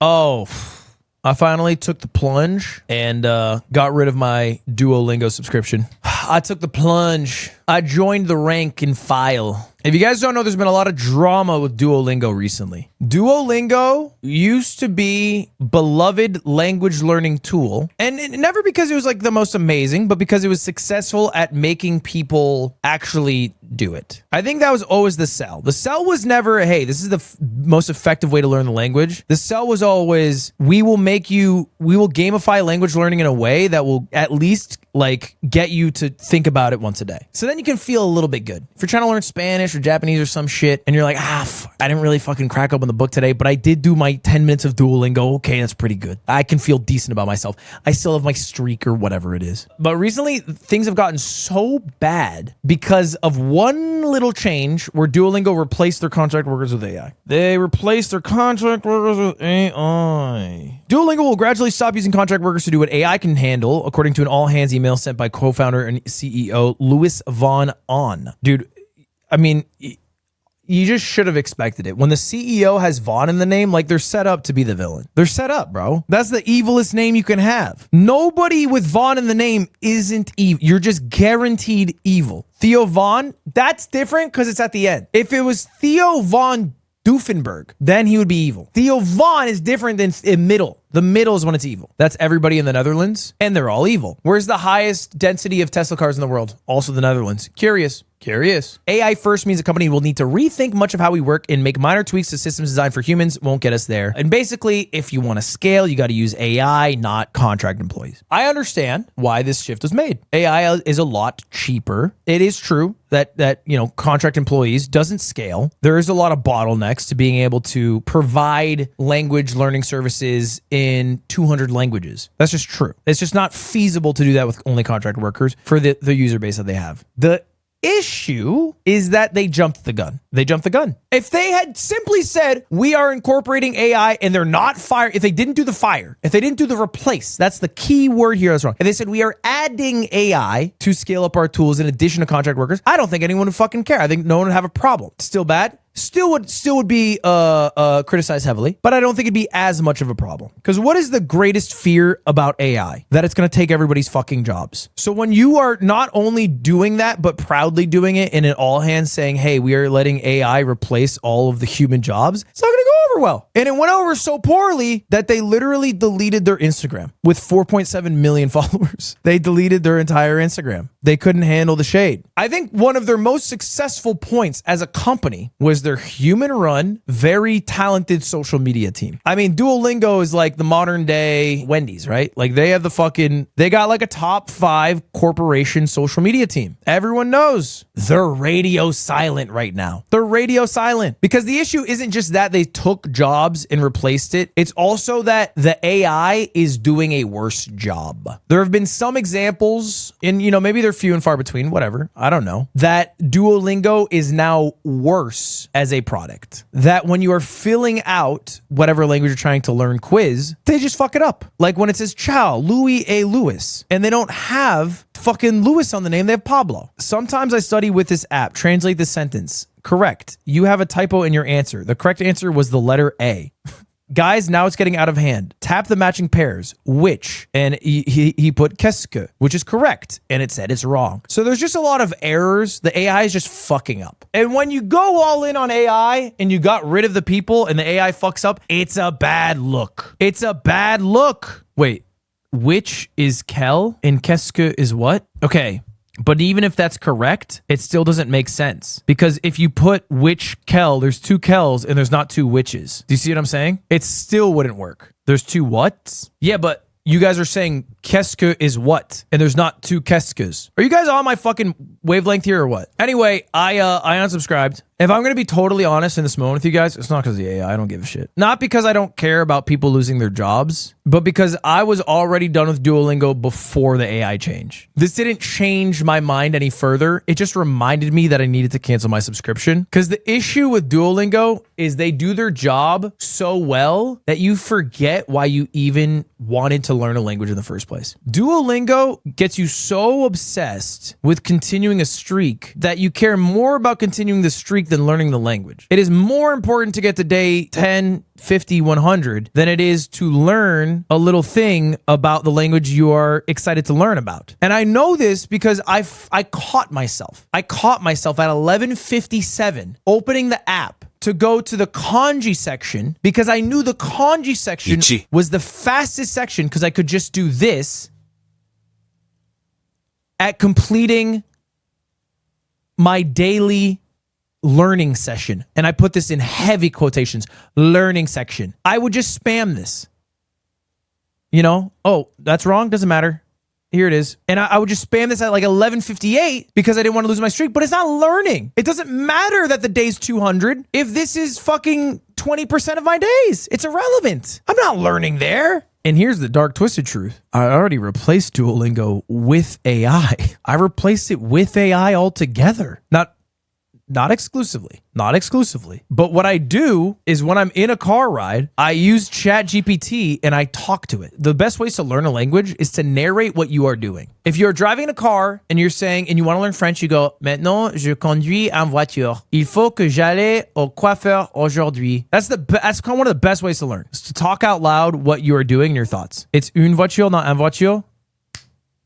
Oh, I finally took the plunge and got rid of my Duolingo subscription. I took the plunge. I joined the rank and file. If you guys don't know, there's been a lot of drama with Duolingo recently. Duolingo used to be beloved language learning tool, and never because it was like the most amazing, but because it was successful at making people actually do it. I think that was always the sell. The sell was never, hey, this is the most effective way to learn the language. The sell was always, we will gamify language learning in a way that will at least like get you to think about it once a day. So then you can feel a little bit good. If you're trying to learn Spanish or Japanese or some shit and you're like, I didn't really fucking crack open the book today, but I did do my 10 minutes of Duolingo. Okay, that's pretty good. I can feel decent about myself. I still have my streak or whatever it is. But recently things have gotten so bad because of one little change where Duolingo replaced their contract workers with AI. They replaced their contract workers with AI. Duolingo will gradually stop using contract workers to do what AI can handle, according to an all-hands email sent by co-founder and CEO Louis Von On. Dude, I mean, you just should have expected it. When the CEO has Von in the name, like they're set up to be the villain. They're set up, bro. That's the evilest name you can have. Nobody with Von in the name isn't evil. You're just guaranteed evil. Theo Von, that's different because it's at the end. If it was Theo Von Doofenberg, then he would be evil. Theo Von is different than in middle. The middle is when it's evil. That's everybody in the Netherlands, and they're all evil. Where's the highest density of Tesla cars in the world? Also the Netherlands. Curious. AI first means a company will need to rethink much of how we work and make minor tweaks to systems designed for humans. Won't get us there. And basically, if you want to scale, you got to use AI, not contract employees. I understand why this shift was made. AI is a lot cheaper. It is true that contract employees doesn't scale. There is a lot of bottlenecks to being able to provide language learning services in 200 languages. That's just true. It's just not feasible to do that with only contract workers for the user base that they have. The issue is that they jumped the gun. If they had simply said, we are incorporating AI and they're not fire, if they didn't do the replace, that's the key word here that's wrong. If they said, we are adding AI to scale up our tools in addition to contract workers, I don't think anyone would fucking care. I think no one would have a problem. Still bad? Still would be criticized heavily, but I don't think it'd be as much of a problem. Because what is the greatest fear about AI? That it's going to take everybody's fucking jobs. So when you are not only doing that, but proudly doing it in an all hands saying, hey, we are letting AI replace all of the human jobs, it's not going to go over well. And it went over so poorly that they literally deleted their Instagram with 4.7 million followers. They deleted their entire Instagram. They couldn't handle the shade. I think one of their most successful points as a company was their human-run, very talented social media team. I mean, Duolingo is like the modern day Wendy's, right? Like they got like a top 5 corporation social media team. Everyone knows they're radio silent right now. They're radio silent because the issue isn't just that they took jobs and replaced it. It's also that the AI is doing a worse job. There have been some examples, and maybe they're few and far between, whatever, I don't know, that Duolingo is now worse as a product. That when you are filling out whatever language you're trying to learn quiz, they just fuck it up. Like when it says Chow, Louis A. Lewis, and they don't have fucking Lewis on the name, they have Pablo. Sometimes I study with this app, translate the sentence. Correct. You have a typo in your answer. The correct answer was the letter A. Guys, now it's getting out of hand. Tap the matching pairs. Which? And he put qu'est-ce que, which is correct. And it said it's wrong. So there's just a lot of errors. The AI is just fucking up. And when you go all in on AI and you got rid of the people and the AI fucks up, it's a bad look. Wait, which is Kel and qu'est-ce que is what? Okay. But even if that's correct, it still doesn't make sense. Because if you put which Kel, there's 2 Kels and there's not 2 witches. Do you see what I'm saying? It still wouldn't work. There's 2 whats? Yeah, but you guys are saying qu'est-ce que is what? And there's not 2 qu'est-ceques. Are you guys on my fucking wavelength here or what? Anyway, I unsubscribed. If I'm going to be totally honest in this moment with you guys, it's not because of the AI. I don't give a shit. Not because I don't care about people losing their jobs, but because I was already done with Duolingo before the AI change. This didn't change my mind any further. It just reminded me that I needed to cancel my subscription. Because the issue with Duolingo is they do their job so well that you forget why you even wanted to learn a language in the first place. Duolingo gets you so obsessed with continuing a streak that you care more about continuing the streak than learning the language. It is more important to get to day 10, 50, 100 than it is to learn a little thing about the language you are excited to learn about. And I know this because I caught myself. I caught myself at 11:57 opening the app to go to the kanji section because I knew the kanji section was the fastest section because I could just do this at completing my daily learning session. And I put this in heavy quotations, learning section. I would just spam this. You know, oh, that's wrong. Doesn't matter. Here it is. And I would just spam this at like 11:58 because I didn't want to lose my streak, but it's not learning. It doesn't matter that the day's 200 if this is fucking 20% of my days. It's irrelevant. I'm not learning there. And here's the dark twisted truth. I already replaced Duolingo with AI. I replaced it with AI altogether. Not exclusively. But what I do is when I'm in a car ride, I use ChatGPT and I talk to it. The best ways to learn a language is to narrate what you are doing. If you're driving in a car and you're saying, and you want to learn French, you go, Maintenant, je conduis en voiture. Il faut que j'aille au coiffeur aujourd'hui. That's kind of one of the best ways to learn. Is to talk out loud what you are doing and your thoughts. It's une voiture, not un voiture.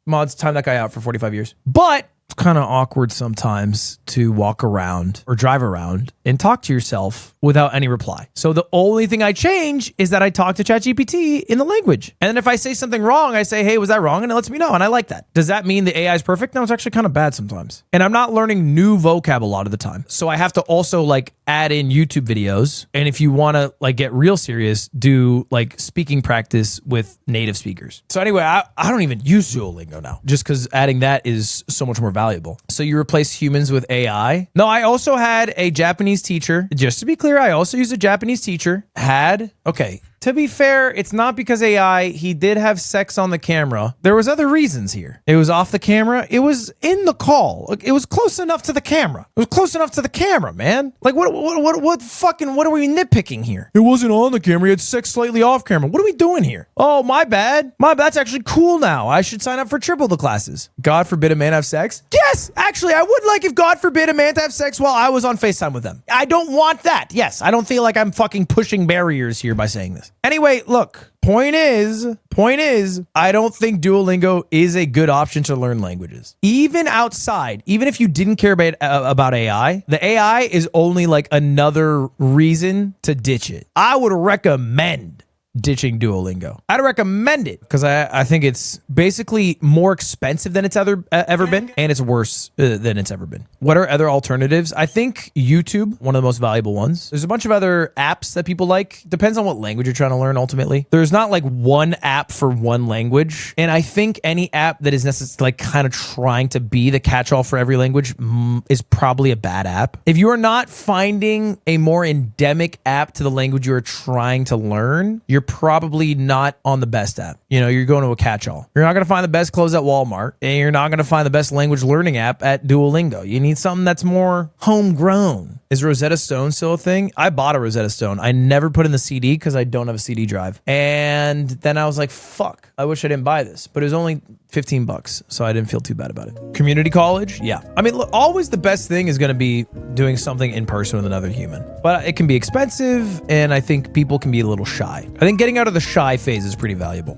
Mods, time that guy out for 45 years. But it's kind of awkward sometimes to walk around or drive around and talk to yourself without any reply. So the only thing I change is that I talk to ChatGPT in the language. And then if I say something wrong, I say, hey, was that wrong? And it lets me know. And I like that. Does that mean the AI is perfect? No, it's actually kind of bad sometimes. And I'm not learning new vocab a lot of the time. So I have to also like add in YouTube videos. And if you want to like get real serious, do like speaking practice with native speakers. So anyway, I don't even use Duolingo now just because adding that is so much more valuable. So you replace humans with AI. No, I also had a Japanese teacher. Just to be clear, I also used a Japanese teacher. Okay. To be fair, it's not because AI. He did have sex on the camera. There was other reasons here. It was off the camera. It was in the call. It was close enough to the camera. It was close enough to the camera, man. Like what are we nitpicking here? It wasn't on the camera. He had sex slightly off camera. What are we doing here? Oh, my bad. That's actually cool now. I should sign up for triple the classes. God forbid a man have sex. Yes, actually, I would like if God forbid a man to have sex while I was on FaceTime with them. I don't want that. Yes, I don't feel like I'm fucking pushing barriers here by saying this. Anyway, look, point is, I don't think Duolingo is a good option to learn languages. Even outside, even if you didn't care about AI, the AI is only like another reason to ditch it. I would recommend ditching Duolingo. I'd recommend it because I think it's basically more expensive than it's ever been, and it's worse than it's ever been. What are other alternatives? I think YouTube, one of the most valuable ones. There's a bunch of other apps that people like. Depends on what language you're trying to learn ultimately. There's not like one app for one language, and I think any app that is necessarily like kind of trying to be the catch-all for every language is probably a bad app. If you are not finding a more endemic app to the language you are trying to learn, you're probably not on the best app. You know, you're going to a catch-all. You're not going to find the best clothes at Walmart, and you're not going to find the best language learning app at Duolingo. You need something that's more homegrown. Is Rosetta Stone still a thing? I bought a Rosetta Stone. I never put in the CD because I don't have a CD drive. And then I was like, fuck, I wish I didn't buy this. But it was only $15, so I didn't feel too bad about it. Community college? Yeah. I mean, look, always the best thing is going to be doing something in person with another human. But it can be expensive, and I think people can be a little shy. I think getting out of the shy phase is pretty valuable.